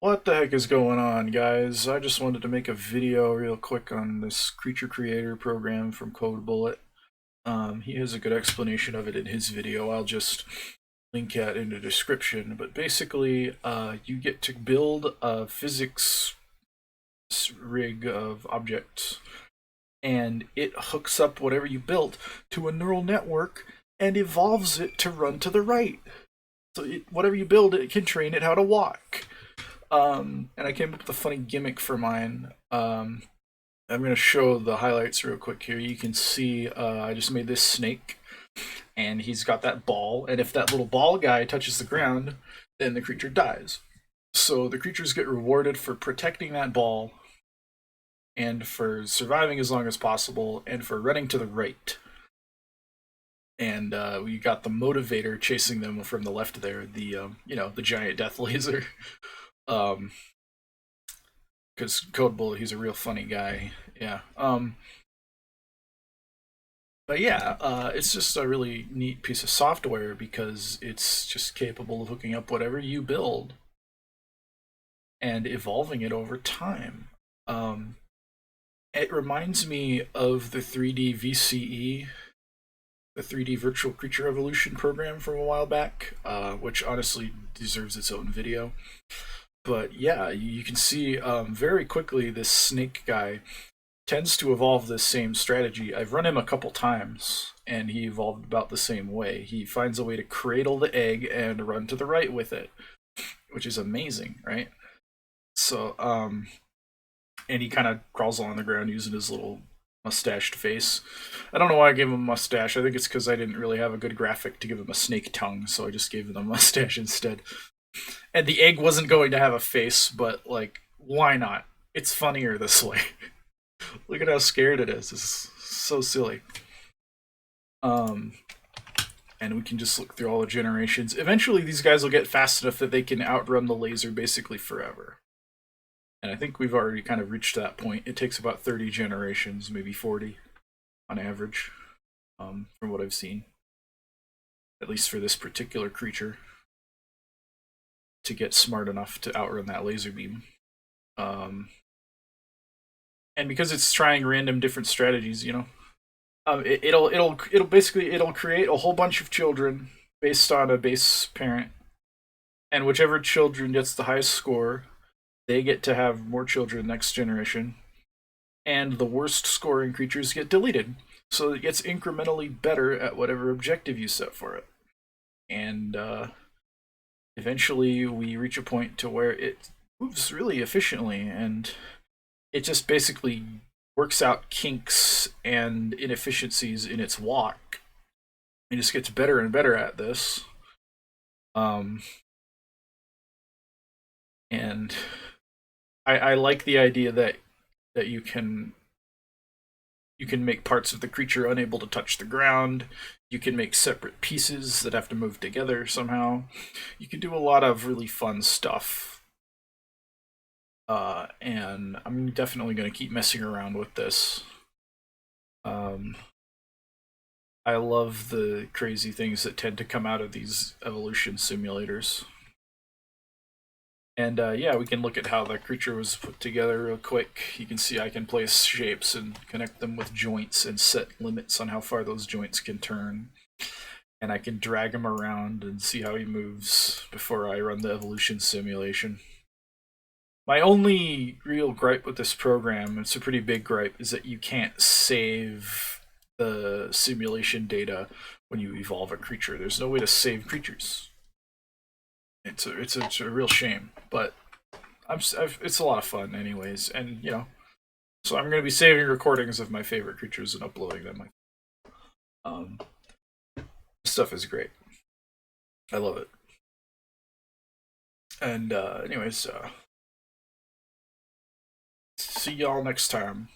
What the heck is going on, guys? I just wanted to make a video real quick on this Creature Creator program from CodeBullet. He has a good explanation of it in his video. I'll just link it in the description. But basically, you get to build a physics rig of objects, and it hooks up whatever you built to a neural network and evolves it to run to the right. So whatever you build, it can train it how to walk. And I came up with a funny gimmick for mine. I'm going to show the highlights real quick here. You can see I just made this snake, and he's got that ball, and if that little ball guy touches the ground, then the creature dies. So the creatures get rewarded for protecting that ball, and for surviving as long as possible, and for running to the right. And we got the motivator chasing them from the left there, the giant death laser. Because CodeBullet, he's a real funny guy. Yeah. But yeah, it's just a really neat piece of software because it's just capable of hooking up whatever you build and evolving it over time. It reminds me of the 3D VCE, the 3D Virtual Creature Evolution program from a while back, which honestly deserves its own video. But yeah, you can see very quickly this snake guy tends to evolve this same strategy. I've run him a couple times, and he evolved about the same way. He finds a way to cradle the egg and run to the right with it, which is amazing, right? So, and he kind of crawls along the ground using his little mustached face. I don't know why I gave him a mustache. I think it's because I didn't really have a good graphic to give him a snake tongue, so I just gave him a mustache instead. And the egg wasn't going to have a face, but like, why not? It's funnier this way. Look at how scared it is. It's so silly. And we can just look through all the generations. Eventually, these guys will get fast enough that they can outrun the laser basically forever. And I think we've already kind of reached that point. It takes about 30 generations, maybe 40 on average, from what I've seen. At least for this particular creature, to get smart enough to outrun that laser beam. And because it's trying random different strategies, it'll create a whole bunch of children based on a base parent, and whichever children gets the highest score, they get to have more children next generation, and the worst scoring creatures get deleted. So it gets incrementally better at whatever objective you set for it. And eventually we reach a point to where it moves really efficiently, and it just basically works out kinks and inefficiencies in its walk. It just gets better and better at this. And I like the idea that you can make parts of the creature unable to touch the ground. You can make separate pieces that have to move together somehow. You can do a lot of really fun stuff. And I'm definitely going to keep messing around with this. I love the crazy things that tend to come out of these evolution simulators. And yeah, we can look at how the creature was put together real quick. You can see I can place shapes and connect them with joints and set limits on how far those joints can turn. And I can drag him around and see how he moves before I run the evolution simulation. My only real gripe with this program, it's a pretty big gripe, is that you can't save the simulation data when you evolve a creature. There's no way to save creatures. It's a real shame, but it's a lot of fun anyways, and so I'm going to be saving recordings of my favorite creatures and uploading them. Stuff is great. I love it. And anyways, see y'all next time.